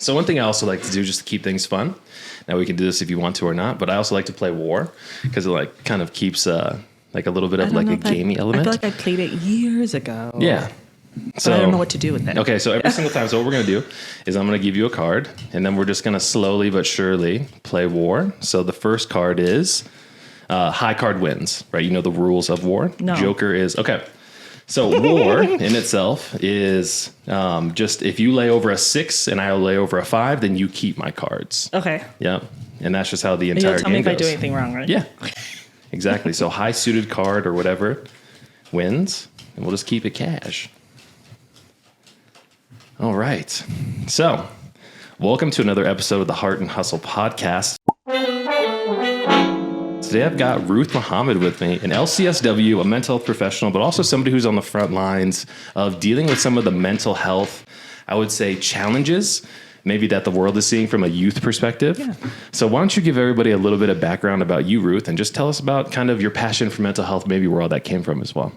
So one thing I also like to do just to keep things fun. Now we can do this if you want to or not, but I also like to play War because it like kind of keeps like a little bit of like a gamey element. I feel like I played it years ago. Yeah. So I don't know what to do with it. Okay, so every single time, so what we're going to do is I'm going to give you a card, and then we're just going to slowly but surely play War. So the first card is high card wins, right? You know the rules of War? No. Joker is, okay. So War in itself is just if you lay over a 6 and I lay over a 5, then you keep my cards. Okay. Yeah, and that's just how the entire You'll tell me game if I goes. do anything wrong, right? Yeah, exactly. So high suited card or whatever wins, and we'll just keep it cash. All right. So, welcome to another episode of the Hart and Hustle Podcast. Today I've got Ruth Mohamed with me, an LCSW, a mental health professional, but also somebody who's on the front lines of dealing with some of the mental health, I would say, challenges maybe that the world is seeing from a youth perspective. Yeah. So why don't you give everybody a little bit of background about you, Ruth, and just tell us about kind of your passion for mental health, maybe where all that came from as well.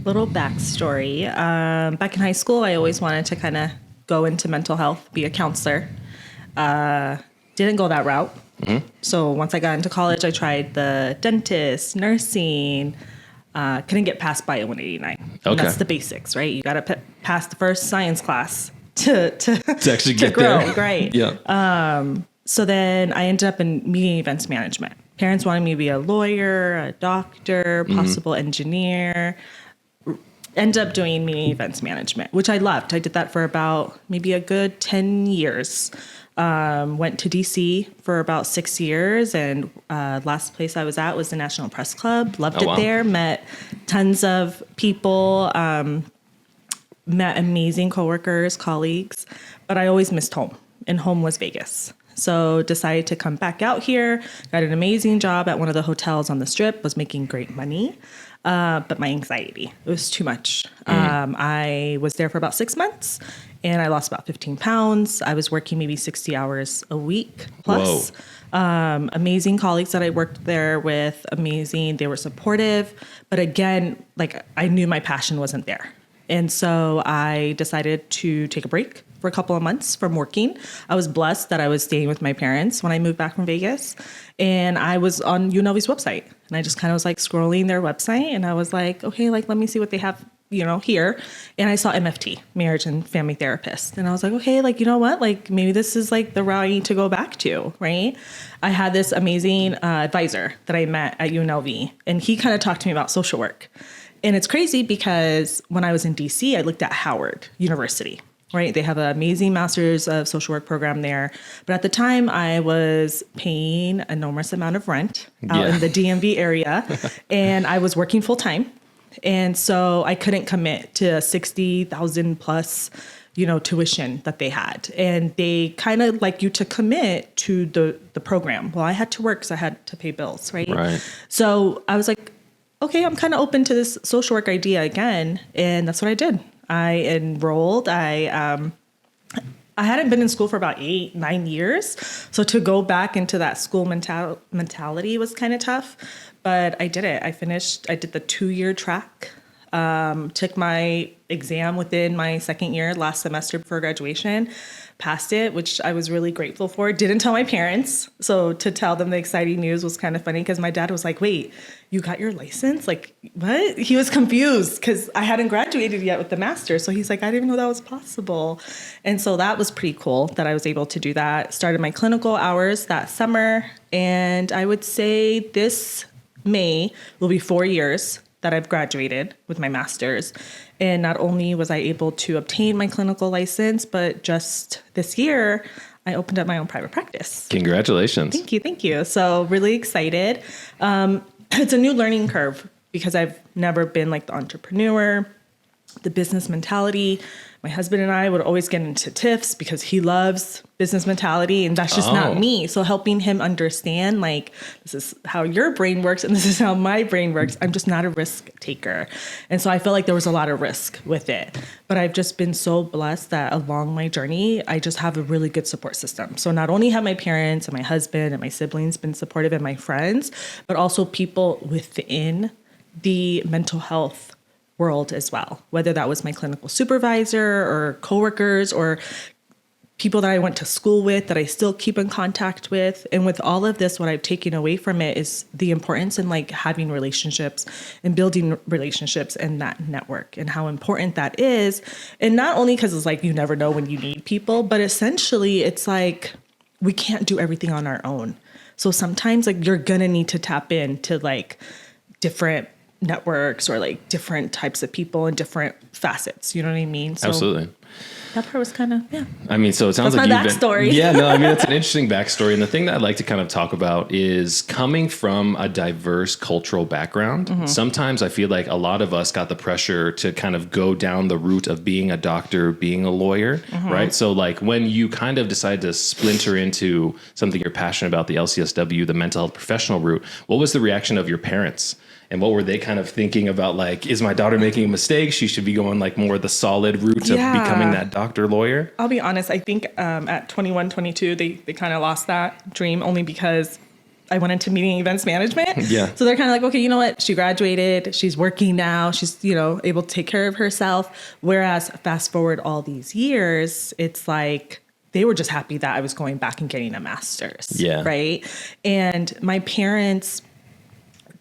Little backstory. Back in high school, I always wanted to kind of go into mental health, be a counselor. Didn't go that route. Mm-hmm. So once I got into college, I tried the dentist, nursing. Couldn't get past Bio 189. Okay. And that's the basics, right? You got to pass the first science class to actually get grow, there. right? Yeah. So then I ended up in media events management. Parents wanted me to be a lawyer, a doctor, possible engineer. Ended up doing media events management, which I loved. I did that for about maybe a good 10 years. Went to DC for about 6 years, and last place I was at was the National Press Club. Loved it there. Met tons of people. Met amazing coworkers, colleagues, but I always missed home, and home was Vegas. So decided to come back out here. Got an amazing job at one of the hotels on the Strip. Was making great money. But my anxiety, it was too much. I was there for about 6 months and I lost about 15 pounds. I was working maybe 60 hours a week plus. Amazing colleagues that I worked there with, amazing. They were supportive. But again, like I knew my passion wasn't there. And so I decided to take a break for a couple of months from working. I was blessed that I was staying with my parents when I moved back from Vegas. And I was on UNLV's website. And I just kind of was like scrolling their website. And I was like, okay, like, let me see what they have, here. And I saw MFT, marriage and family therapist. And I was like, okay, like, you know what? Like, maybe this is like the route I need to go back to, right? I had this amazing advisor that I met at UNLV. And he kind of talked to me about social work. And it's crazy because when I was in DC, I looked at Howard University, right? They have an amazing master's of social work program there. But at the time, I was paying an enormous amount of rent out in the DMV area, and I was working full time. And so I couldn't commit to $60,000 plus, tuition that they had. And they kind of like you to commit to the program. Well, I had to work because I had to pay bills, right? So I was like, okay, I'm kind of open to this social work idea again. And that's what I did. I enrolled. I hadn't been in school for about 8-9 years. So to go back into that school mentality was kind of tough. But I did it. I did the 2-year track. Took my exam within my second year last semester before graduation. Passed it, which I was really grateful for. Didn't tell my parents. So to tell them the exciting news was kind of funny because my dad was like, wait, you got your license? Like, what? He was confused because I hadn't graduated yet with the master's. So he's like, I didn't even know that was possible. And so that was pretty cool that I was able to do that. Started my clinical hours that summer. And I would say this May will be 4 years that I've graduated with my master's. And not only was I able to obtain my clinical license, but just this year, I opened up my own private practice. Congratulations. Thank you. So really excited. It's a new learning curve because I've never been like the entrepreneur, the business mentality. My husband and I would always get into tiffs because he loves business mentality and that's just not me. So helping him understand like, this is how your brain works and this is how my brain works. I'm just not a risk taker. And so I felt like there was a lot of risk with it, but I've just been so blessed that along my journey, I just have a really good support system. So not only have my parents and my husband and my siblings been supportive and my friends, but also people within the mental health world as well, whether that was my clinical supervisor or coworkers or people that I went to school with that I still keep in contact with. And with all of this, what I've taken away from it is the importance in like having relationships and building relationships and that network and how important that is. And not only because it's like you never know when you need people, but essentially it's like we can't do everything on our own. So sometimes like you're gonna need to tap into like different networks or like different types of people and different facets. You know what I mean? So Absolutely. that part was kind of, yeah. I mean, so it sounds That's like my backstory. Yeah, no, I mean, it's an interesting backstory. And the thing that I'd like to kind of talk about is coming from a diverse cultural background. Mm-hmm. Sometimes I feel like a lot of us got the pressure to kind of go down the route of being a doctor, being a lawyer, Mm-hmm. right? So like when you kind of decide to splinter into something you're passionate about, the LCSW, the mental health professional route, what was the reaction of your parents? And what were they kind of thinking about, like, is my daughter making a mistake? She should be going like more the solid route of becoming that doctor lawyer. I'll be honest. I think at 21, 22, they kind of lost that dream only because I went into meeting events management. Yeah. So they're kind of like, okay, you know what? She graduated. She's working now. She's, able to take care of herself. Whereas fast forward all these years, it's like they were just happy that I was going back and getting a master's. Yeah. Right. And my parents,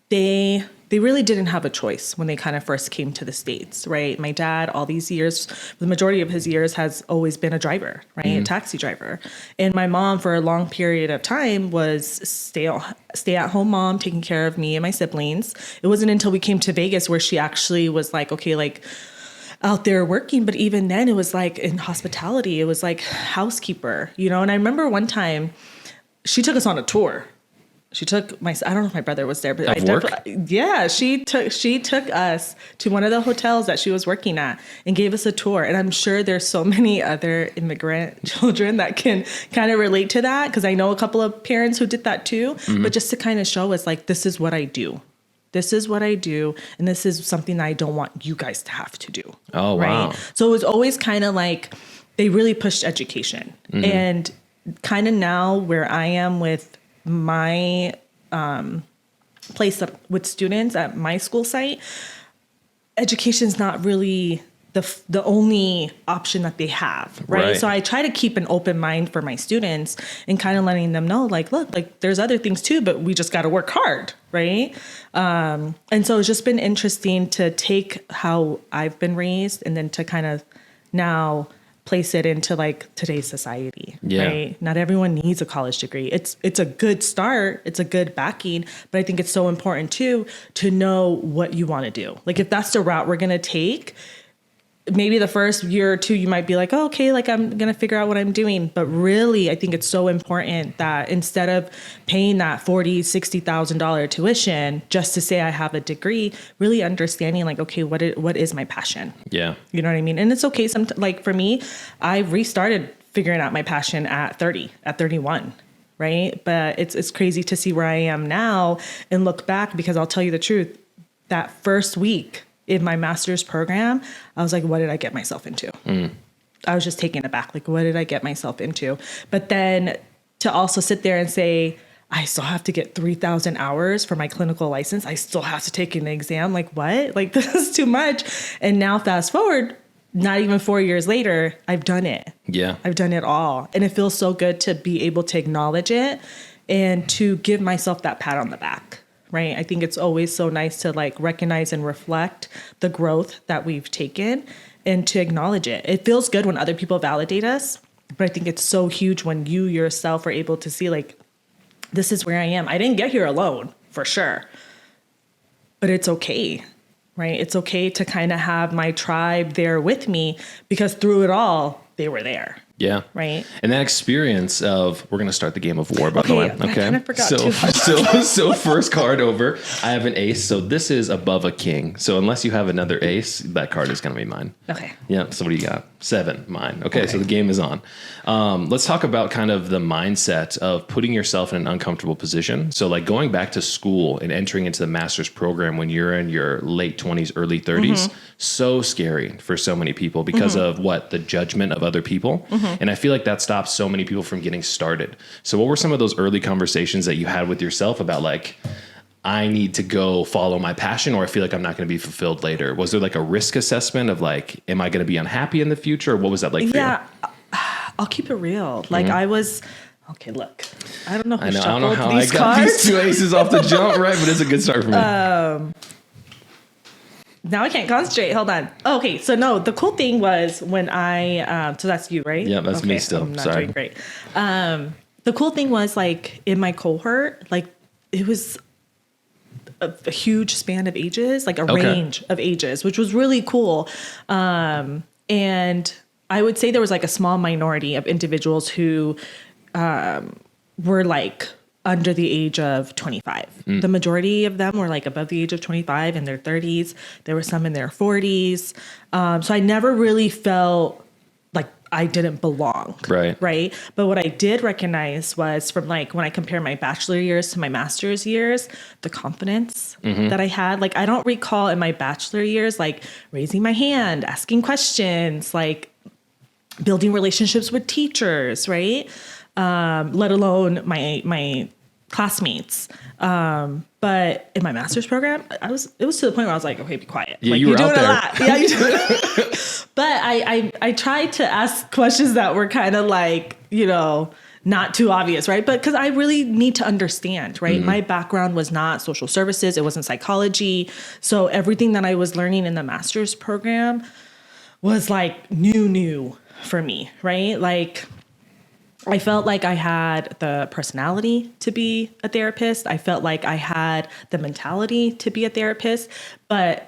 they really didn't have a choice when they kind of first came to the States, right? My dad, all these years, the majority of his years has always been a driver, right? A taxi driver. And my mom, for a long period of time, was stay at home mom, taking care of me and my siblings. It wasn't until we came to Vegas where she actually was like, okay, like out there working. But even then it was like in hospitality, it was like housekeeper, And I remember one time she took us on a tour. She took I don't know if my brother was there, but she took us to one of the hotels that she was working at and gave us a tour. And I'm sure there's so many other immigrant children that can kind of relate to that, because I know a couple of parents who did that too. Mm-hmm. But just to kind of show us like, this is what I do. This is what I do. And this is something that I don't want you guys to have to do. Oh, wow. Right? So it was always kind of like they really pushed education. Mm-hmm. And kind of now where I am with my place up with students at my school site, education is not really the only option that they have, right? So I try to keep an open mind for my students and kind of letting them know, like, look, like there's other things too, but we just got to work hard, right? And so it's just been interesting to take how I've been raised and then to kind of now place it into like today's society, right? Not everyone needs a college degree. It's a good start. It's a good backing, but I think it's so important too, to know what you want to do. Like if that's the route we're going to take, maybe the first year or two, you might be like, oh, okay, like I'm going to figure out what I'm doing. But really, I think it's so important that instead of paying that $40,000, $60,000 tuition just to say I have a degree, really understanding like, okay, what is my passion? Yeah. You know what I mean? And it's okay. Like for me, I restarted figuring out my passion at 31. Right. But it's crazy to see where I am now and look back, because I'll tell you the truth, that first week in my master's program, I was like, what did I get myself into? I was just taken aback. Like, what did I get myself into? But then to also sit there and say, I still have to get 3,000 hours for my clinical license. I still have to take an exam. Like, what? Like, this is too much. And now fast forward, not even 4 years later, I've done it. Yeah. I've done it all. And it feels so good to be able to acknowledge it and to give myself that pat on the back. Right. I think it's always so nice to like recognize and reflect the growth that we've taken and to acknowledge it. It feels good when other people validate us, but I think it's so huge when you yourself are able to see like, this is where I am. I didn't get here alone, for sure, but it's okay. Right. It's okay to kind of have my tribe there with me, because through it all, they were there. Yeah. Right. And that experience of, we're going to start the game of war, by the way. Okay. I kind of forgot so first card over, I have an ace. So this is above a king. So unless you have another ace, that card is going to be mine. Okay. Yeah. So what do you got? 7, mine. Okay. So the game is on. Let's talk about kind of the mindset of putting yourself in an uncomfortable position. So like going back to school and entering into the master's program when you're in your late 20s, early 30s, so scary for so many people because of the judgment of other people. And I feel like that stops so many people from getting started. So what were some of those early conversations that you had with yourself about like, I need to go follow my passion, or I feel like I'm not going to be fulfilled later? Was there like a risk assessment of like, am I going to be unhappy in the future? Or what was that like for you? I'll keep it real. Like I was, okay, look, I don't know who shuffled I don't know how these I got cards. these 2 aces off the jump, right? But it's a good start for me. Now I can't concentrate. Hold on. Okay, so no, the cool thing was when so that's you, right? Yeah, that's me still. I'm not Sorry. doing great. The cool thing was like in my cohort, like it was a huge span of ages, like a range of ages, which was really cool. And I would say there was like a small minority of individuals who were like under the age of 25. The majority of them were like above the age of 25 in their 30s. There were some in their 40s. So I never really felt like I didn't belong. Right. But what I did recognize was from like when I compare my bachelor years to my master's years, the confidence that I had. Like I don't recall in my bachelor years, like raising my hand, asking questions, like building relationships with teachers, right? Let alone my classmates. But in my master's program, it was to the point where I was like, okay, be quiet. Yeah, like, you were you're out doing there. a lot. Yeah, you do. But I tried to ask questions that were kind of like, not too obvious, right? But because I really need to understand, right? My background was not social services. It wasn't psychology. So everything that I was learning in the master's program was like new for me, right? Like I felt like I had the personality to be a therapist. I felt like I had the mentality to be a therapist. But,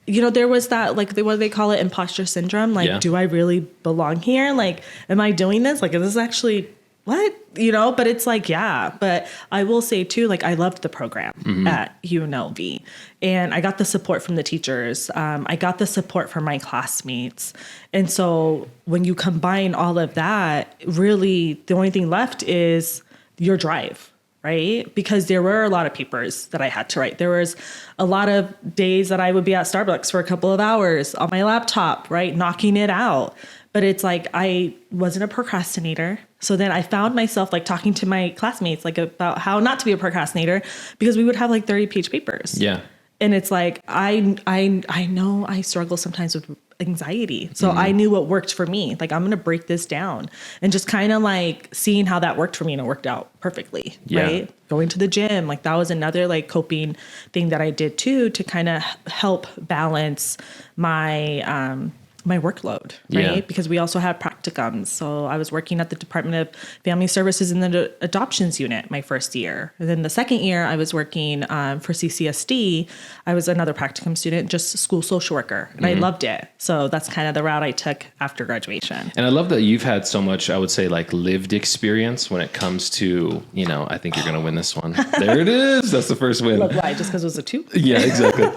there was that, like, what do they call it? Imposter syndrome. Like, do I really belong here? Like, am I doing this? Like, is this actually what? But it's like, yeah. But I will say, too, like, I loved the program at UNLV. And I got the support from the teachers. I got the support from my classmates. And so when you combine all of that, really the only thing left is your drive, right? Because there were a lot of papers that I had to write. There was a lot of days that I would be at Starbucks for a couple of hours on my laptop, right? Knocking it out. But it's like, I wasn't a procrastinator. So then I found myself like talking to my classmates, like about how not to be a procrastinator, because we would have like 30-page papers. Yeah. And it's like, I know I struggle sometimes with anxiety. So I knew what worked for me. Like, I'm going to break this down and just kind of like seeing how that worked for me, and it worked out perfectly. Yeah. Right. Going to the gym. Like that was another like coping thing that I did too, to kind of help balance my, my workload, right? Yeah. Because we also have practicums. So I was working at the Department of Family Services in the adoptions unit my first year. And then the second year I was working for CCSD. I was another practicum student, just school social worker. And I loved it. So that's kind of the route I took after graduation. And I love that you've had so much, I would say, like lived experience when it comes to, I think you're going to win this one. There it is. That's the first win. Look, why? Just because it was a 2? Yeah, exactly.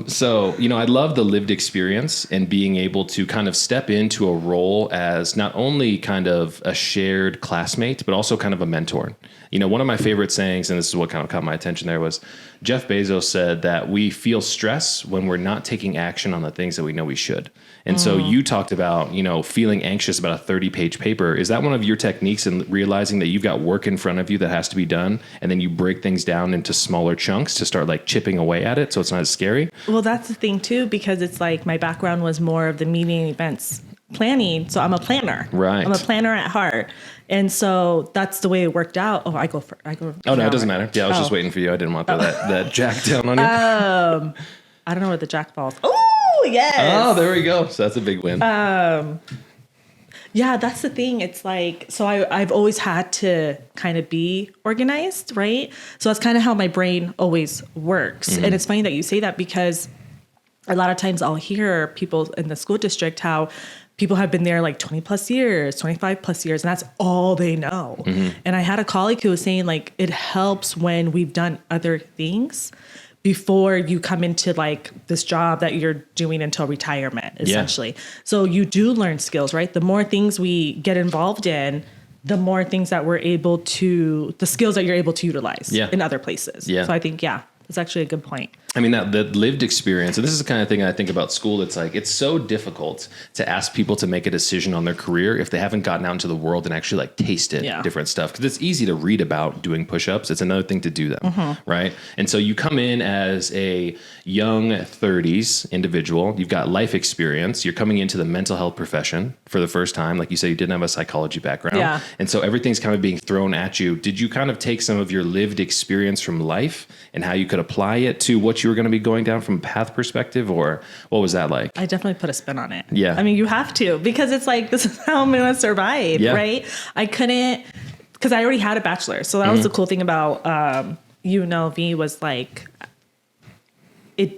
So, I love the lived experience and being able to kind of step into a role as not only kind of a shared classmate, but also kind of a mentor. One of my favorite sayings, and this is what kind of caught my attention there, was Jeff Bezos said that we feel stress when we're not taking action on the things that we know we should. And so you talked about, feeling anxious about a 30-page paper. Is that one of your techniques in realizing that you've got work in front of you that has to be done, and then you break things down into smaller chunks to start like chipping away at it so it's not as scary? Well, that's the thing too, because it's like my background was more of the meeting events planning. So I'm a planner. Right. I'm a planner at heart. And so that's the way it worked out. Oh, I go. Oh, no, it doesn't matter. Yeah, I was just waiting for you. I didn't want that jack down on you. I don't know where the jack falls. Oh, yes. Oh, there we go. So that's a big win. Yeah, that's the thing. It's like, so I've always had to kind of be organized, right? So that's kind of how my brain always works. And it's funny that you say that, because a lot of times I'll hear people in the school district how people have been there like 20 plus years, 25 plus years, and that's all they know. And I had a colleague who was saying like, it helps when we've done other things before you come into like this job that you're doing until retirement, essentially. Yeah. So you do learn skills, right? The more things we get involved in, the more things that the skills that you're able to utilize in other places. Yeah. So I think, it's actually a good point. I mean, that lived experience, and this is the kind of thing I think about school. It's like, it's so difficult to ask people to make a decision on their career if they haven't gotten out into the world and actually like tasted different stuff. Because it's easy to read about doing push-ups. It's another thing to do them, right? And so you come in as a young 30s individual. You've got life experience. You're coming into the mental health profession for the first time. Like you said, you didn't have a psychology background. Yeah. And so everything's kind of being thrown at you. Did you kind of take some of your lived experience from life and how you could apply it to what you were going to be going down from a path perspective, or what was that like? I definitely put a spin on it. Yeah. I mean, you have to, because it's like, this is how I'm going to survive, right? I couldn't, because I already had a bachelor's. So that was the cool thing about UNLV was like, I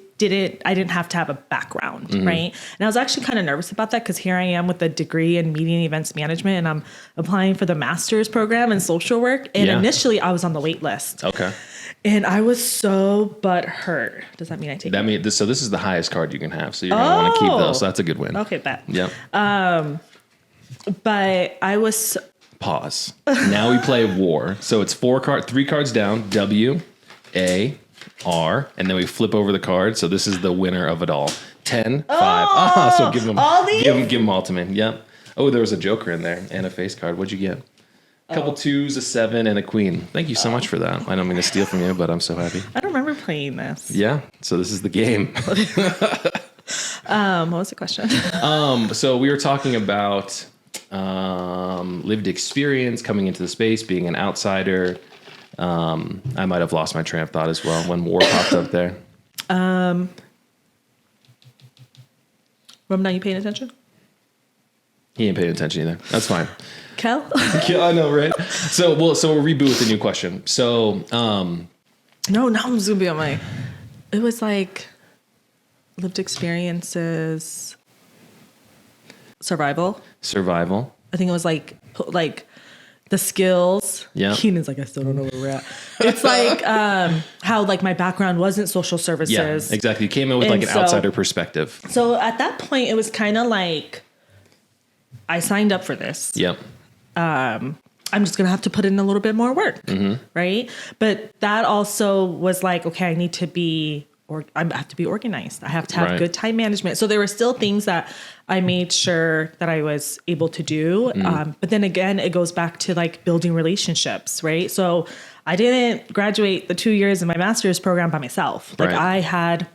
didn't have to have a background, right? And I was actually kind of nervous about that because here I am with a degree in media and events management, and I'm applying for the master's program in social work. And initially I was on the wait list. Okay. And I was so butthurt. Does that mean I take it? So this is the highest card you can have. So you're going to want to keep those. So that's a good win. Okay, bet. Yep. But I was... Pause. Now we play war. So it's 3 cards down, W, A, R, and then we flip over the card. So this is the winner of it all. 10, 5. So give them all to me. Yep. Oh, there was a joker in there and a face card. What'd you get? A couple 2s, a 7, and a queen. Thank you so much for that. I don't mean to steal from you, but I'm so happy. I don't remember playing this. Yeah. So this is the game. What was the question? So we were talking about lived experience, coming into the space, being an outsider. I might have lost my train of thought as well when war popped up there. Rob, now you paying attention? He ain't paying attention either. That's fine. Kel? Yeah, I know, right? So we'll reboot with a new question. So, no, now I'm just gonna be on my. It was like lived experiences, survival. I think it was like the skills. Yeah. Keenan's like, I still don't know where we're at. It's like how like my background wasn't social services. Yeah, exactly. You came in with like an outsider perspective. So at that point, it was kind of like I signed up for this. Yep. I'm just going to have to put in a little bit more work, right? But that also was like, okay, I need to be, I have to be organized. I have to have good time management. So there were still things that I made sure that I was able to do. But then again, it goes back to like building relationships, right? So I didn't graduate the 2 years in my master's program by myself. Like I had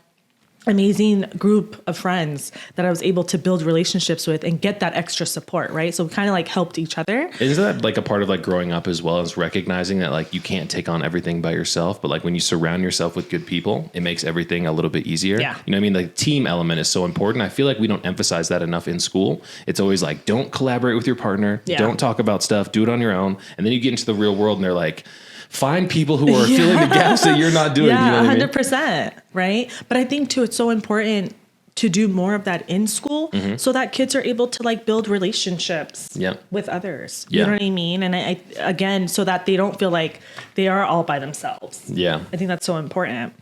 amazing group of friends that I was able to build relationships with and get that extra support, right? So we kind of like helped each other. Is that like a part of like growing up as well, as recognizing that like you can't take on everything by yourself, but like when you surround yourself with good people, it makes everything a little bit easier. Yeah. You know what I mean? The team element is so important. I feel like we don't emphasize that enough in school. It's always like, don't collaborate with your partner. Yeah. Don't talk about stuff. Do it on your own. And then you get into the real world and they're like, find people who are filling the gaps that you're not doing. Yeah, you know 100%. Right. But I think too, it's so important to do more of that in school so that kids are able to like build relationships with others. You know what I mean? And I again, so that they don't feel like they are all by themselves. Yeah. I think that's so important.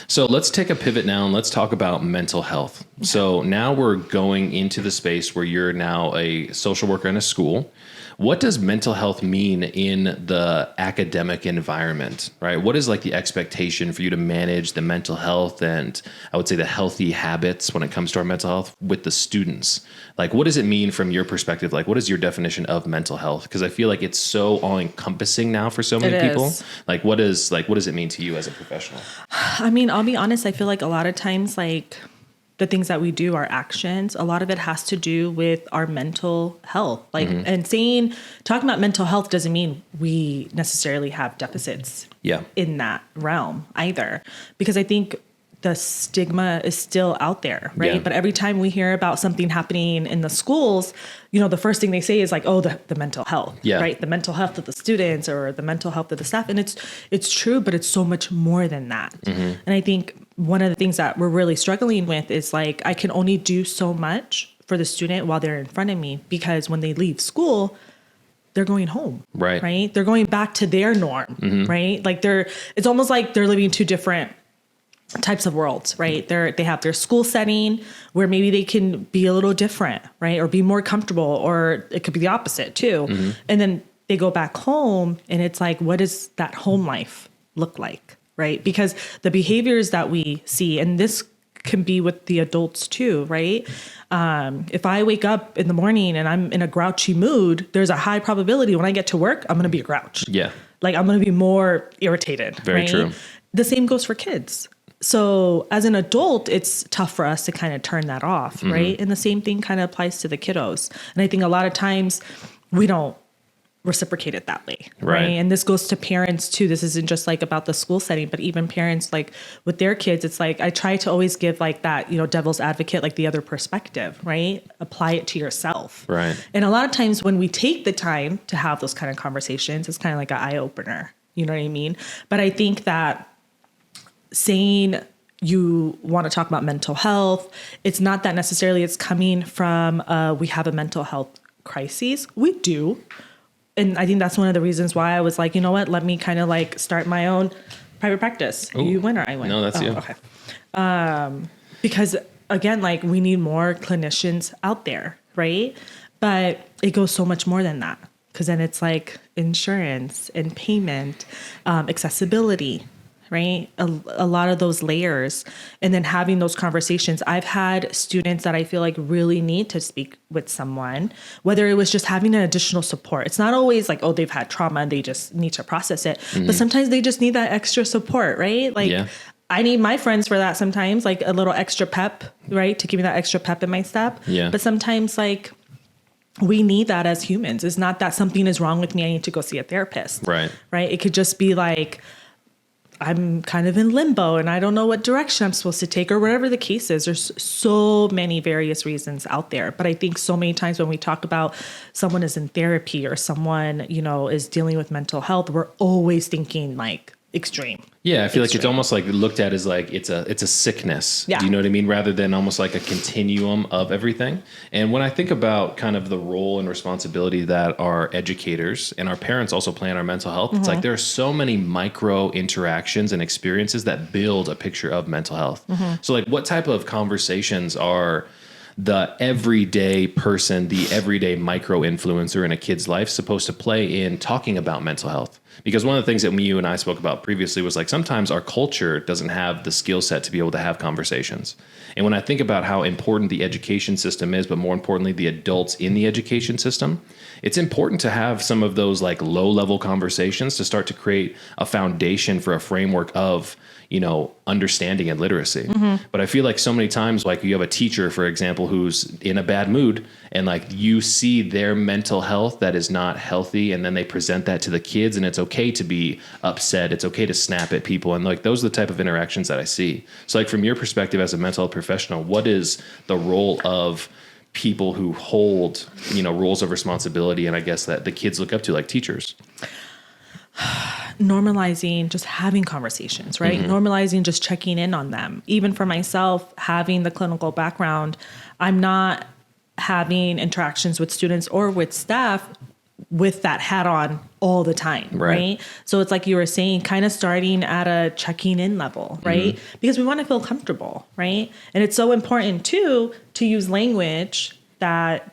So let's take a pivot now and let's talk about mental health. Okay. So now we're going into the space where you're now a social worker in a school. What does mental health mean in the academic environment, right? What is like the expectation for you to manage the mental health and I would say the healthy habits when it comes to our mental health with the students? Like, what does it mean from your perspective? Like, what is your definition of mental health? Because I feel like it's so all encompassing now for so many people. Like, what does it mean to you as a professional? I mean, I'll be honest. I feel like a lot of times, like, the things that we do, our actions, a lot of it has to do with our mental health. Like, and talking about mental health doesn't mean we necessarily have deficits in that realm either. Because I think the stigma is still out there, right? Yeah. But every time we hear about something happening in the schools, you know, the first thing they say is like, oh, the mental health, right? The mental health of the students or the mental health of the staff. And it's true, but it's so much more than that. And I think one of the things that we're really struggling with is like, I can only do so much for the student while they're in front of me, because when they leave school, they're going home, right? They're going back to their norm, right? Like it's almost like they're living two different types of worlds, right? They have their school setting where maybe they can be a little different, right? Or be more comfortable, or it could be the opposite too. And then they go back home and it's like, what does that home life look like? right? Because the behaviors that we see, and this can be with the adults too, right? If I wake up in the morning and I'm in a grouchy mood, there's a high probability when I get to work, I'm going to be a grouch. Yeah. Like I'm going to be more irritated. Very right? true. The same goes for kids. So as an adult, it's tough for us to kind of turn that off, right? And the same thing kind of applies to the kiddos. And I think a lot of times we don't reciprocate it that way, right? And this goes to parents too. This isn't just like about the school setting, but even parents like with their kids, it's like I try to always give like that, devil's advocate, like the other perspective, right? Apply it to yourself. Right. And a lot of times when we take the time to have those kind of conversations, it's kind of like an eye opener. You know what I mean? But I think that saying you want to talk about mental health, it's not that necessarily it's coming from we have a mental health crisis. We do. And I think that's one of the reasons why I was like, you know what, let me kind of like start my own private practice. Ooh. You win or I win? No, that's you. Okay. Because again, like we need more clinicians out there, right? But it goes so much more than that. Because then it's like insurance and payment, accessibility, right? A lot of those layers. And then having those conversations. I've had students that I feel like really need to speak with someone, whether it was just having an additional support. It's not always like, oh, they've had trauma and they just need to process it. But sometimes they just need that extra support, right? Like I need my friends for that sometimes, like a little extra pep, right? To give me that extra pep in my step. Yeah. But sometimes like we need that as humans. It's not that something is wrong with me. I need to go see a therapist. Right. Right. It could just be like, I'm kind of in limbo and I don't know what direction I'm supposed to take or whatever the case is. There's so many various reasons out there. But I think so many times when we talk about someone is in therapy or someone, is dealing with mental health, we're always thinking like extreme. Yeah, I feel like it's almost like looked at as like it's a sickness. Yeah. Do you know what I mean? Rather than almost like a continuum of everything. And when I think about kind of the role and responsibility that our educators and our parents also play in our mental health, it's like there are so many micro interactions and experiences that build a picture of mental health. So like what type of conversations are the everyday person, the everyday micro influencer in a kid's life supposed to play in talking about mental health? Because one of the things that you and I spoke about previously was like sometimes our culture doesn't have the skill set to be able to have conversations. And when I think about how important the education system is, but more importantly, the adults in the education system, it's important to have some of those like low level conversations to start to create a foundation for a framework of, understanding and literacy. But I feel like so many times, like you have a teacher, for example, who's in a bad mood and like you see their mental health that is not healthy. And then they present that to the kids and it's okay to be upset. It's okay to snap at people. And like, those are the type of interactions that I see. So like from your perspective as a mental health professional, what is the role of people who hold, roles of responsibility? And I guess that the kids look up to, like teachers. Normalizing just having conversations, right? Normalizing just checking in on them. Even for myself, having the clinical background, I'm not having interactions with students or with staff with that hat on all the time, right? So it's like you were saying, kind of starting at a checking in level, right? Because we want to feel comfortable, right? And it's so important too to use language that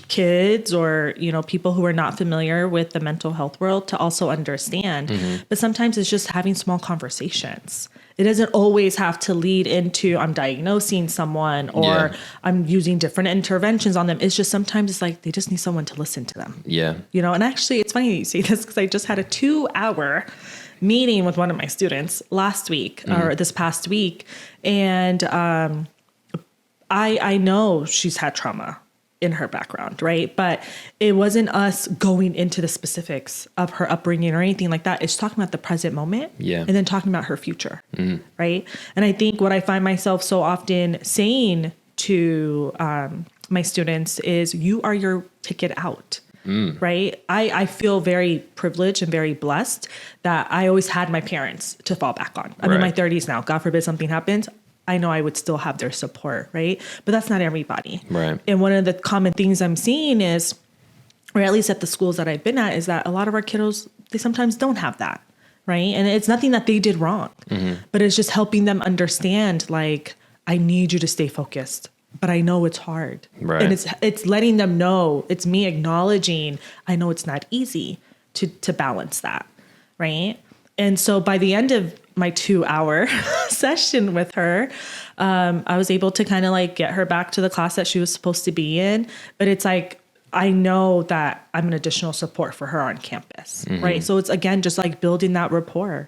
kids or, people who are not familiar with the mental health world to also understand. But sometimes it's just having small conversations. It doesn't always have to lead into I'm diagnosing someone or I'm using different interventions on them. It's just sometimes it's like they just need someone to listen to them. Yeah. And actually it's funny you say this because I just had a 2-hour meeting with one of my students last week or this past week. And I know she's had trauma in her background, right? But it wasn't us going into the specifics of her upbringing or anything like that. It's talking about the present moment and then talking about her future, right? And I think what I find myself so often saying to my students is, you are your ticket out, right? I feel very privileged and very blessed that I always had my parents to fall back on. I'm in my 30s now. God forbid something happens. I know I would still have their support, right? But that's not everybody. Right. And one of the common things I'm seeing is, or at least at the schools that I've been at, is that a lot of our kiddos, they sometimes don't have that, right? And it's nothing that they did wrong, but it's just helping them understand, like, I need you to stay focused, but I know it's hard. Right. And it's letting them know, it's me acknowledging, I know it's not easy to balance that, right? And so by the end of my 2-hour session with her, I was able to kind of like get her back to the class that she was supposed to be in. But it's like, I know that I'm an additional support for her on campus, right? So it's, again, just like building that rapport,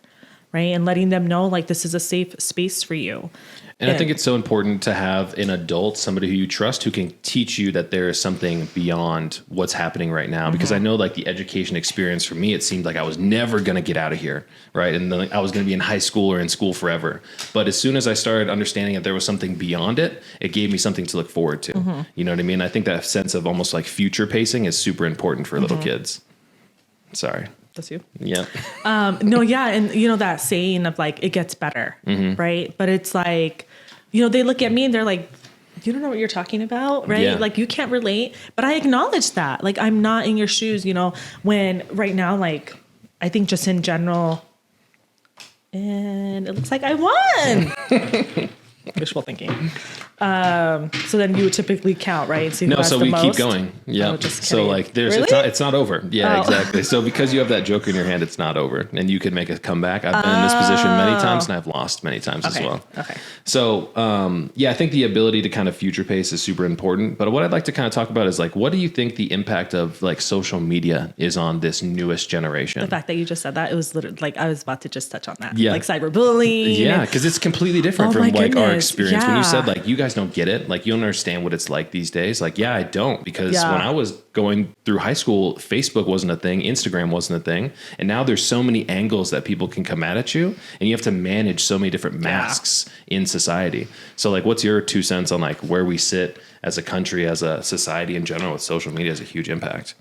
right? And letting them know like this is a safe space for you. And I think it's so important to have an adult, somebody who you trust, who can teach you that there is something beyond what's happening right now. Because I know like the education experience for me, it seemed like I was never going to get out of here, right? And then I was going to be in high school or in school forever. But as soon as I started understanding that there was something beyond it, it gave me something to look forward to. You know what I mean? I think that sense of almost like future pacing is super important for little kids. Sorry. That's you. Yeah. No, yeah. And you know, that saying of like, it gets better, right? But it's like, you know, they look at me and they're like, you don't know what you're talking about, right? Yeah. Like you can't relate, but I acknowledge that. Like I'm not in your shoes, you know, when right now, like I think just in general, and it looks like I won. Wishful thinking. So then you would typically count, right? See who has So the we most. keep going. Yeah. Oh, just So kidding. like there's Really? it's not over. Yeah, Oh. exactly. So because you have that joker in your hand, it's not over. And you could make a comeback. I've been in this position many times and I've lost many times as Okay. well. Okay. So yeah, I think the ability to kind of future pace is super important. But what I'd like to kind of talk about is like, what do you think the impact of like social media is on this newest generation? The fact that you just said that, it was literally like I was about to just touch on that. Yeah. Like cyberbullying. Yeah, because it's completely different Oh from my like our goodness. experience. When you Yeah. said like you guys don't get it, like you don't understand what it's like these days. Like, yeah, I don't, because Yeah. when I was going through high school, Facebook wasn't a thing, Instagram wasn't a thing, and now there's so many angles that people can come at you, and you have to manage so many different masks in society. So like, what's your 2 cents on like where we sit as a country, as a society in general, with social media has a huge impact?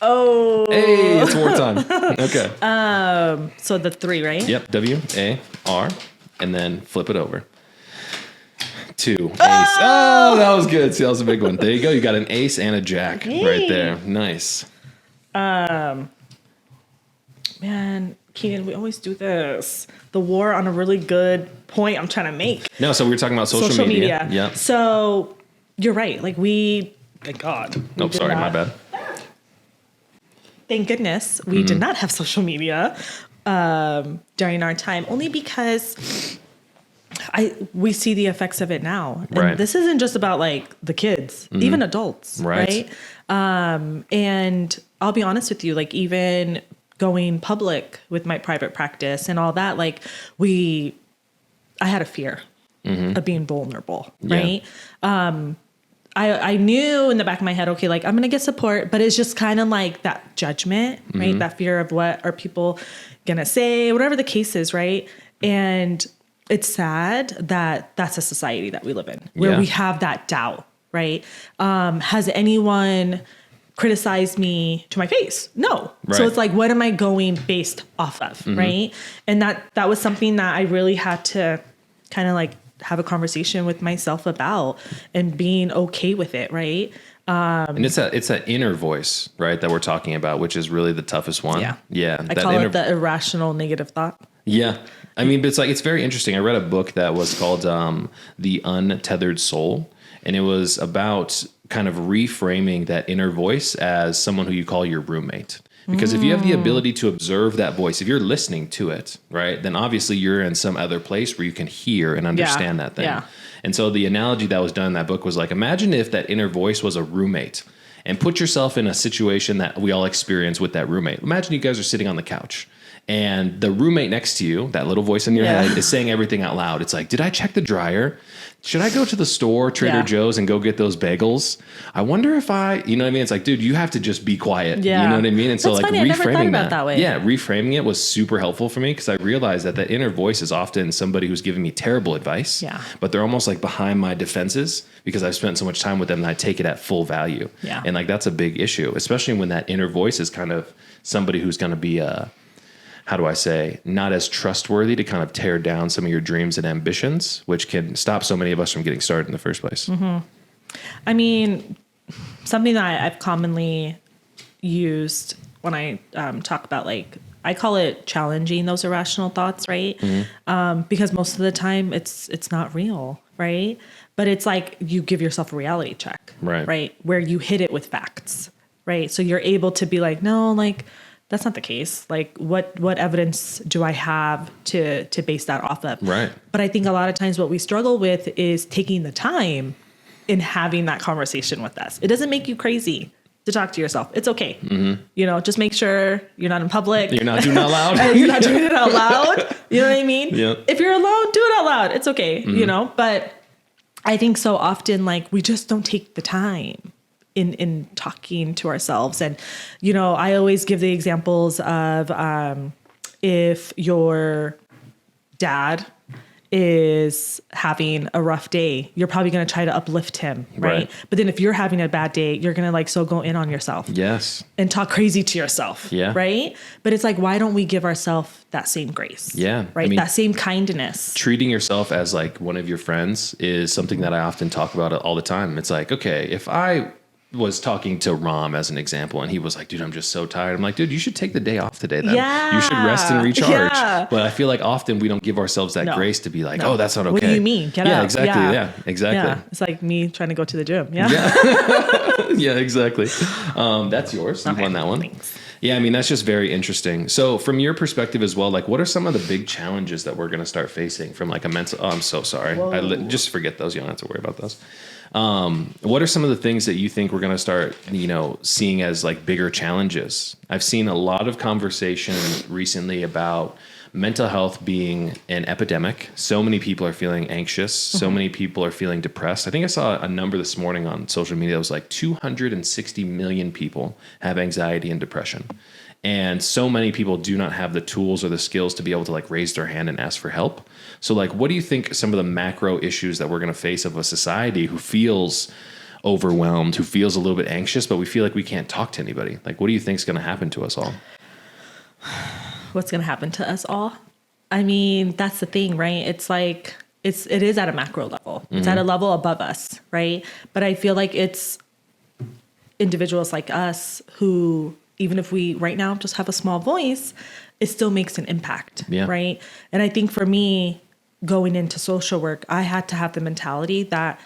Oh. Hey, it's wartime. Okay. So the 3, right? Yep. WAR, and then flip it over. 2 ace. Oh, that was good. See, that was a big one. There you go. You got an ace and a jack right there. Nice. Man, Keenan, we always do this. The war on a really good point I'm trying to make. No, so we were talking about social media. Yeah. So you're right. Like thank God. Oh, sorry, my bad. Thank goodness we did not have social media during our time, only because we see the effects of it now. And Right. this isn't just about like the kids, even adults, Right. right? And I'll be honest with you, like even going public with my private practice and all that, like I had a fear of being vulnerable, Yeah. right? I knew in the back of my head, okay, like I'm going to get support, but it's just kind of like that judgment, right? That fear of what are people going to say, whatever the case is, right? And it's sad that that's a society that we live in where Yeah. we have that doubt, right? Has anyone criticized me to my face? No. Right. So it's like, what am I going based off of, right? And that was something that I really had to kind of like have a conversation with myself about and being okay with it, right? And it's that inner voice, right, that we're talking about, which is really the toughest one. Yeah. Yeah. I call it the irrational negative thought. Yeah. I mean, but it's very interesting. I read a book that was called The Untethered Soul, and it was about kind of reframing that inner voice as someone who you call your roommate. Because if you have the ability to observe that voice, if you're listening to it, right, then obviously you're in some other place where you can hear and understand that thing. Yeah. And so the analogy that was done in that book was like, imagine if that inner voice was a roommate, and put yourself in a situation that we all experience with that roommate. Imagine you guys are sitting on the couch, and the roommate next to you, that little voice in your head, is saying everything out loud. It's like, did I check the dryer? Should I go to the store, Trader Joe's, and go get those bagels? I wonder if you know what I mean? It's like, dude, you have to just be quiet. Yeah. You know what I mean? And so That's like funny. I never thought reframing about that way. Yeah, reframing it was super helpful for me, because I realized that inner voice is often somebody who's giving me terrible advice. Yeah. But they're almost like behind my defenses because I've spent so much time with them that I take it at full value. Yeah. And like that's a big issue, especially when that inner voice is kind of somebody who's going to be how do I say, not as trustworthy to kind of tear down some of your dreams and ambitions, which can stop so many of us from getting started in the first place. I mean, something that I've commonly used when I talk about like, I call it challenging those irrational thoughts, right? Because most of the time it's not real, right? But it's like you give yourself a reality check, Right. Right? Where you hit it with facts, right? So you're able to be like, no, like that's not the case. Like what evidence do I have to base that off of? Right. But I think a lot of times what we struggle with is taking the time in having that conversation with us. It doesn't make you crazy to talk to yourself. It's okay. Just make sure you're not in public. You're not doing it out loud. You're not doing it out loud. You know what I mean? Yeah. If you're alone, do it out loud. It's okay. But I think so often, like, we just don't take the time in talking to ourselves. And, I always give the examples of if your dad is having a rough day, you're probably going to try to uplift him, right? But then if you're having a bad day, you're going to go in on yourself. Yes. And talk crazy to yourself. Yeah. Right? But it's like, why don't we give ourselves that same grace? Yeah. Right? That same kindness. Treating yourself as like one of your friends is something that I often talk about all the time. It's like, okay, if I was talking to Ram as an example and he was like, dude, I'm just so tired. I'm like, dude, you should take the day off today then. Yeah. You should rest and recharge. Yeah. But I feel like often we don't give ourselves that grace to be like, oh, that's not okay. What do you mean? Get out. Exactly. Yeah, exactly. Yeah. It's like me trying to go to the gym. Yeah. Yeah, exactly. That's yours. You won that one. Thanks. Yeah, I mean, that's just very interesting. So from your perspective as well, like what are some of the big challenges that we're going to start facing from like a mental, I'm so sorry. Just forget those. You don't have to worry about those. What are some of the things that you think we're going to start, seeing as like bigger challenges? I've seen a lot of conversation recently about mental health being an epidemic. So many people are feeling anxious. So many people are feeling depressed. I think I saw a number this morning on social media that was like 260 million people have anxiety and depression. And so many people do not have the tools or the skills to be able to like raise their hand and ask for help. So like, what do you think some of the macro issues that we're going to face of a society who feels overwhelmed, who feels a little bit anxious, but we feel like we can't talk to anybody? Like, what do you think is going to happen to us all? What's going to happen to us all? I mean, that's the thing, right? It's like, it is at a macro level. It's at a level above us, right? But I feel like it's individuals like us who, even if we right now just have a small voice, it still makes an impact, right? And I think for me, going into social work, I had to have the mentality that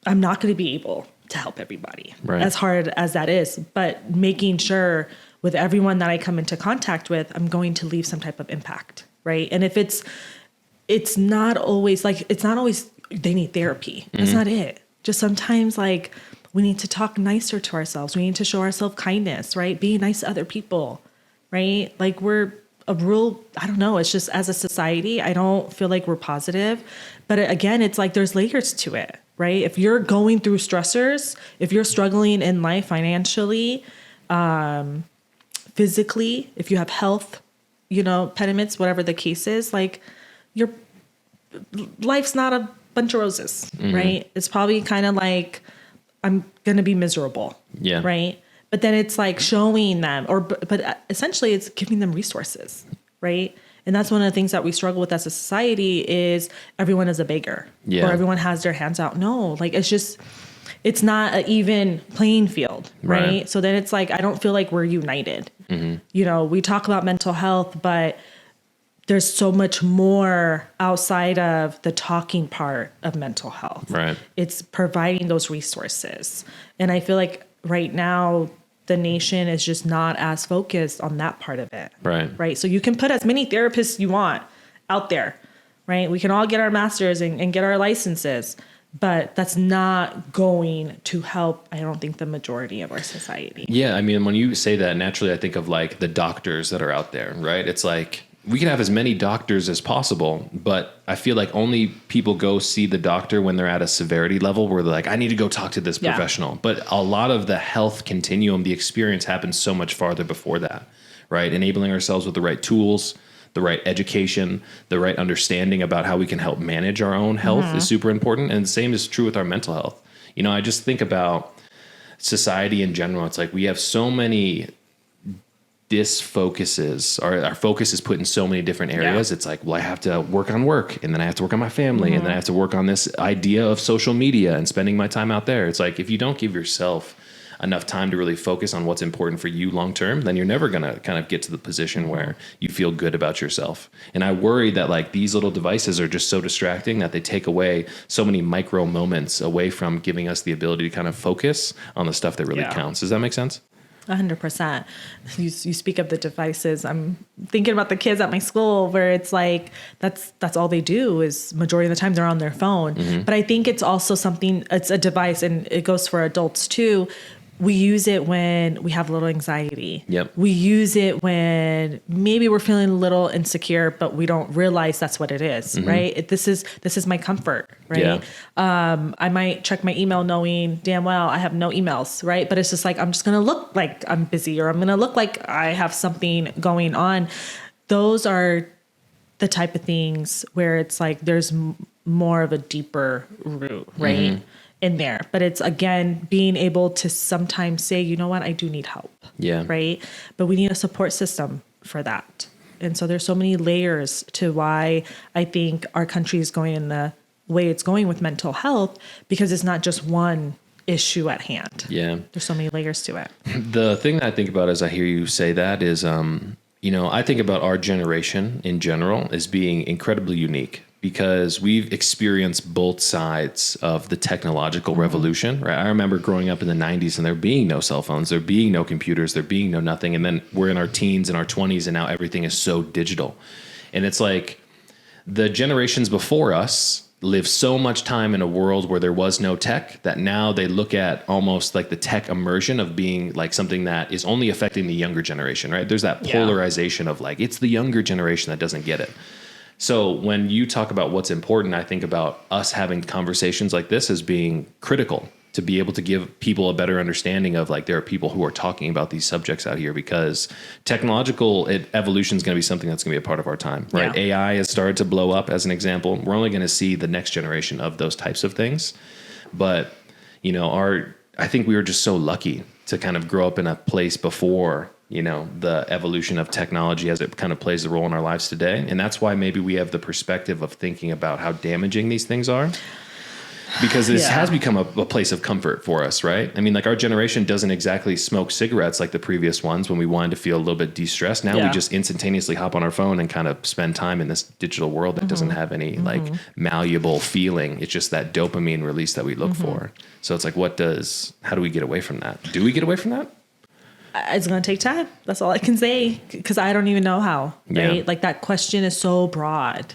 I'm not going to be able to help everybody, as hard as that is, but making sure with everyone that I come into contact with, I'm going to leave some type of impact, right? And if it's not always they need therapy. That's not it. Just sometimes like we need to talk nicer to ourselves. We need to show ourselves kindness, right? Be nice to other people, right? Like we're I don't know. It's just as a society, I don't feel like we're positive. But again, it's like there's layers to it, right? If you're going through stressors, if you're struggling in life financially, physically, if you have health, impediments, whatever the case is, like your life's not a bunch of roses, right? It's probably kind of like, I'm going to be miserable. Yeah. Right. But then it's like showing them but essentially it's giving them resources. Right. And that's one of the things that we struggle with as a society is everyone is a beggar or everyone has their hands out. No, like it's not an even playing field. Right. So then it's like, I don't feel like we're united. We talk about mental health, but there's so much more outside of the talking part of mental health. Right. It's providing those resources. And I feel like right now the nation is just not as focused on that part of it. Right. Right. So you can put as many therapists you want out there, right? We can all get our masters and get our licenses, but that's not going to help, I don't think, the majority of our society. Yeah. I mean, when you say that, naturally, I think of like the doctors that are out there, right? It's like, we can have as many doctors as possible, but I feel like only people go see the doctor when they're at a severity level where they're like, I need to go talk to this professional. But a lot of the health continuum, the experience happens so much farther before that, right? Enabling ourselves with the right tools, the right education, the right understanding about how we can help manage our own health is super important. And the same is true with our mental health. I just think about society in general. It's like we have so many disfocuses, our focus is put in so many different areas. It's like, well, I have to work on work, and then I have to work on my family, and then I have to work on this idea of social media and spending my time out there. It's like, if you don't give yourself enough time to really focus on what's important for you long term, then you're never going to kind of get to the position where you feel good about yourself. And I worry that like these little devices are just so distracting that they take away so many micro moments away from giving us the ability to kind of focus on the stuff that really counts. Does that make sense? 100%. You speak of the devices. I'm thinking about the kids at my school where it's like, that's all they do is majority of the time they're on their phone. But I think it's also it's a device, and it goes for adults too. We use it when we have a little anxiety. Yep. We use it when maybe we're feeling a little insecure, but we don't realize that's what it is, right? This is my comfort, right? Yeah. I might check my email knowing damn well I have no emails, right? But it's just like, I'm just going to look like I'm busy, or I'm going to look like I have something going on. Those are the type of things where it's like there's more of a deeper root, right? In there. But it's, again, being able to sometimes say, you know what, I do need help. Yeah. Right. But we need a support system for that. And so there's so many layers to why I think our country is going in the way it's going with mental health, because it's not just one issue at hand. Yeah. There's so many layers to it. The thing that I think about as I hear you say that is, I think about our generation in general as being incredibly unique, because we've experienced both sides of the technological revolution, right? I remember growing up in the 90s and there being no cell phones, there being no computers, there being no nothing. And then we're in our teens and our 20s, and now everything is so digital. And it's like the generations before us lived so much time in a world where there was no tech, that now they look at almost like the tech immersion of being like something that is only affecting the younger generation, right? There's that polarization of like, it's the younger generation that doesn't get it. So when you talk about what's important, I think about us having conversations like this as being critical to be able to give people a better understanding of like, there are people who are talking about these subjects out here, because technological evolution is going to be something that's going to be a part of our time, right? Yeah. AI has started to blow up as an example. We're only going to see the next generation of those types of things. But, I think we were just so lucky to kind of grow up in a place before the evolution of technology as it kind of plays a role in our lives today. And that's why maybe we have the perspective of thinking about how damaging these things are, because this has become a place of comfort for us, right? I mean, like our generation doesn't exactly smoke cigarettes like the previous ones when we wanted to feel a little bit de-stressed. Now we just instantaneously hop on our phone and kind of spend time in this digital world that doesn't have any like malleable feeling. It's just that dopamine release that we look for. So it's like, how do we get away from that? Do we get away from that? It's going to take time. That's all I can say, because I don't even know how, right? Yeah. Like that question is so broad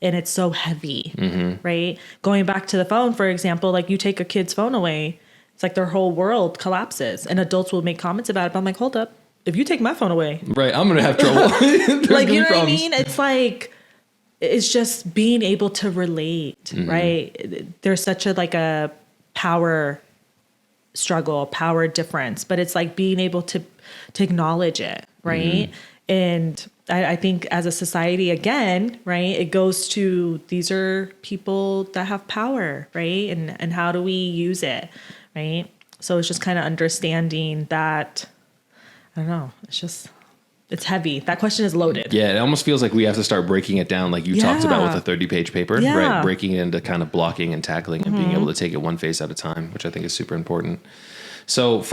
and it's so heavy, right? Going back to the phone, for example, like you take a kid's phone away, it's like their whole world collapses, and adults will make comments about it. But I'm like, hold up. If you take my phone away, right, I'm going to have trouble. like, you know what I mean? It's like, it's just being able to relate, right? There's such a power struggle, power difference, but it's like being able to acknowledge it, right? And I think as a society, again, right, it goes to, these are people that have power, right? And how do we use it, right? So it's just kind of understanding that, I don't know, it's heavy. That question is loaded. Yeah, it almost feels like we have to start breaking it down like you talked about with a 30-page paper, right? Breaking it into kind of blocking and tackling and being able to take it one phase at a time, which I think is super important. So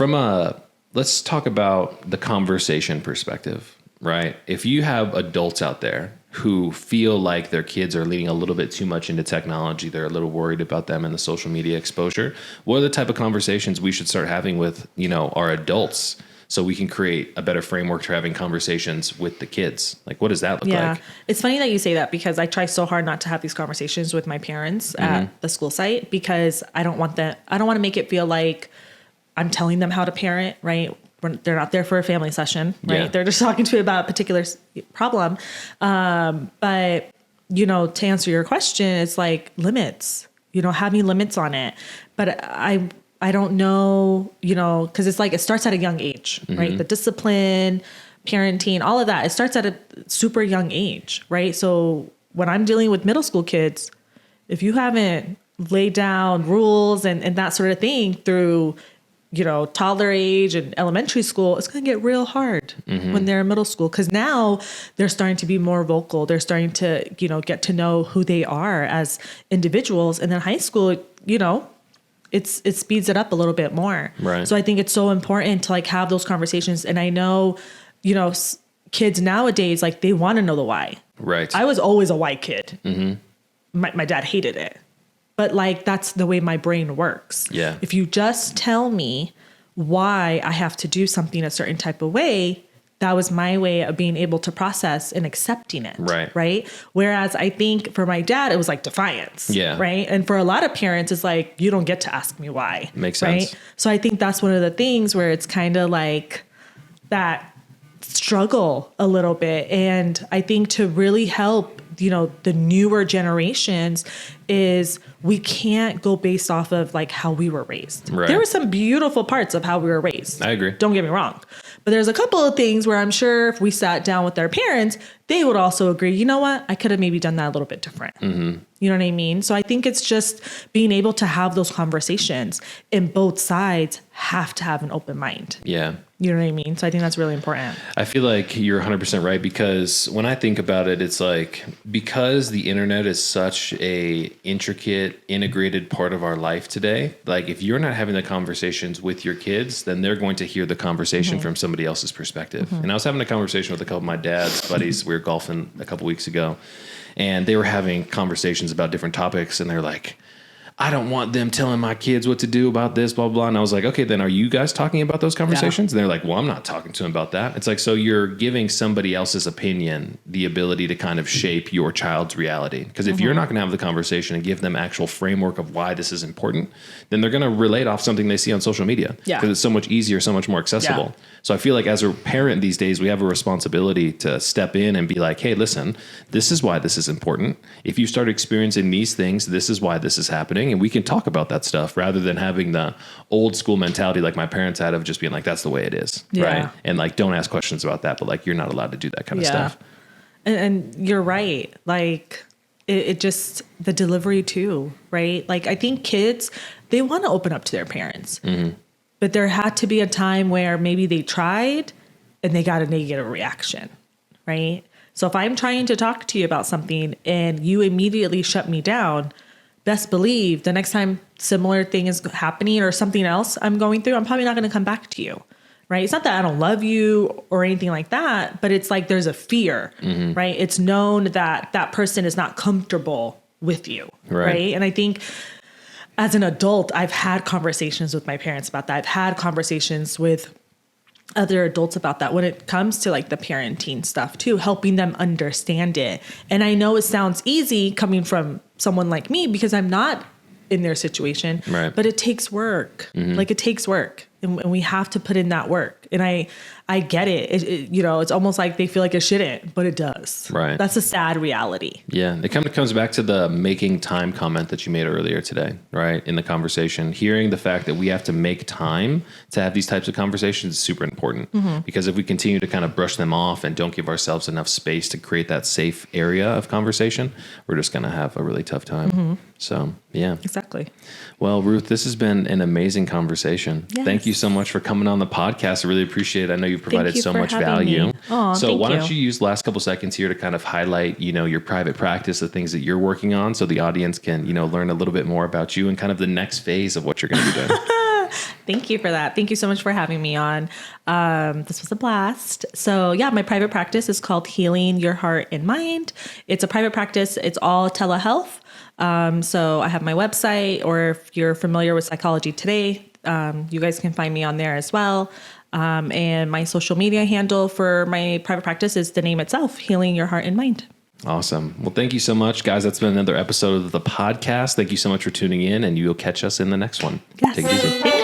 let's talk about the conversation perspective, right? If you have adults out there who feel like their kids are leaning a little bit too much into technology, they're a little worried about them and the social media exposure, what are the type of conversations we should start having with, our adults, so we can create a better framework for having conversations with the kids? Like, what does that look like? It's funny that you say that, because I try so hard not to have these conversations with my parents at the school site, because I don't want to make it feel like I'm telling them how to parent, right? They're not there for a family session, right? Yeah. They're just talking to me about a particular problem. But, to answer your question, it's like limits, having limits on it. But I don't know, because it's like, it starts at a young age, right? The discipline, parenting, all of that, it starts at a super young age, right? So when I'm dealing with middle school kids, if you haven't laid down rules and that sort of thing through, toddler age and elementary school, it's going to get real hard when they're in middle school, because now they're starting to be more vocal. They're starting to, get to know who they are as individuals. And then high school, it speeds it up a little bit more. Right. So I think it's so important to have those conversations. And I know, kids nowadays, they want to know the why. Right. I was always a why kid. My dad hated it, but that's the way my brain works. Yeah. If you just tell me why I have to do something a certain type of way, that was my way of being able to process and accepting it. Right. Right. Whereas I think for my dad, it was like defiance. Yeah. Right. And for a lot of parents, it's like, you don't get to ask me why. Makes sense. Right. So I think that's one of the things where it's kind of like that struggle a little bit. And I think to really help, the newer generations is we can't go based off of like how we were raised. Right. There were some beautiful parts of how we were raised. I agree. Don't get me wrong. But there's a couple of things where I'm sure if we sat down with our parents, they would also agree, you know what? I could have maybe done that a little bit different. Mm-hmm. You know what I mean? So I think it's just being able to have those conversations, and both sides have to have an open mind. Yeah. You know what I mean? So I think that's really important. I feel like you're 100% right, because when I think about it, it's like, because the internet is such a intricate, integrated part of our life today, like if you're not having the conversations with your kids, then they're going to hear the conversation from somebody else's perspective. And I was having a conversation with a couple of my dad's buddies. We were golfing a couple weeks ago, and they were having conversations about different topics, and they're like, I don't want them telling my kids what to do about this, blah, blah. And I was like, okay, then are you guys talking about those conversations? And they're like, well, I'm not talking to them about that. It's like, so you're giving somebody else's opinion the ability to kind of shape your child's reality. Because if you're not going to have the conversation and give them actual framework of why this is important, then they're going to relate off something they see on social media. Yeah. Because it's so much easier, so much more accessible. Yeah. So I feel like as a parent these days, we have a responsibility to step in and be like, hey, listen, this is why this is important. If you start experiencing these things, this is why this is happening. And we can talk about that stuff rather than having the old school mentality like my parents had of just being like, that's the way it is. Yeah. Right. And like, don't ask questions about that, but like, you're not allowed to do that kind of stuff. And you're right. Like it just, the delivery too, right? Like I think kids, they want to open up to their parents, but there had to be a time where maybe they tried and they got a negative reaction, right? So if I'm trying to talk to you about something and you immediately shut me down, best believe the next time similar thing is happening or something else I'm going through, I'm probably not going to come back to you, right? It's not that I don't love you or anything like that, but it's like there's a fear, right? It's known that that person is not comfortable with you, right? And I think as an adult, I've had conversations with my parents about that. I've had conversations with other adults about that when it comes to like the parenting stuff too, helping them understand it. And I know it sounds easy coming from someone like me because I'm not in their situation, but it takes work. Like it takes work, and we have to put in that work. And I get it. It's almost like they feel like it shouldn't, but it does. Right. That's a sad reality. Yeah. It kind of comes back to the making time comment that you made earlier today, right? In the conversation, hearing the fact that we have to make time to have these types of conversations is super important, because if we continue to kind of brush them off and don't give ourselves enough space to create that safe area of conversation, we're just going to have a really tough time. So, yeah. Exactly. Well, Ruth, this has been an amazing conversation. Yes. Thank you so much for coming on the podcast. I really appreciate it. I know you've provided so much value. So why don't you use the last couple seconds here to kind of highlight, your private practice, the things that you're working on, so the audience can, learn a little bit more about you and kind of the next phase of what you're going to be doing. Thank you for that. Thank you so much for having me on. This was a blast. So yeah, my private practice is called Healing Your Heart and Mind. It's a private practice. It's all telehealth. So I have my website, or if you're familiar with Psychology Today, you guys can find me on there as well. And my social media handle for my private practice is the name itself, Healing Your Heart and Mind. Awesome. Well, thank you so much, guys. That's been another episode of the podcast. Thank you so much for tuning in, and you'll catch us in the next one. Yes. Take it easy.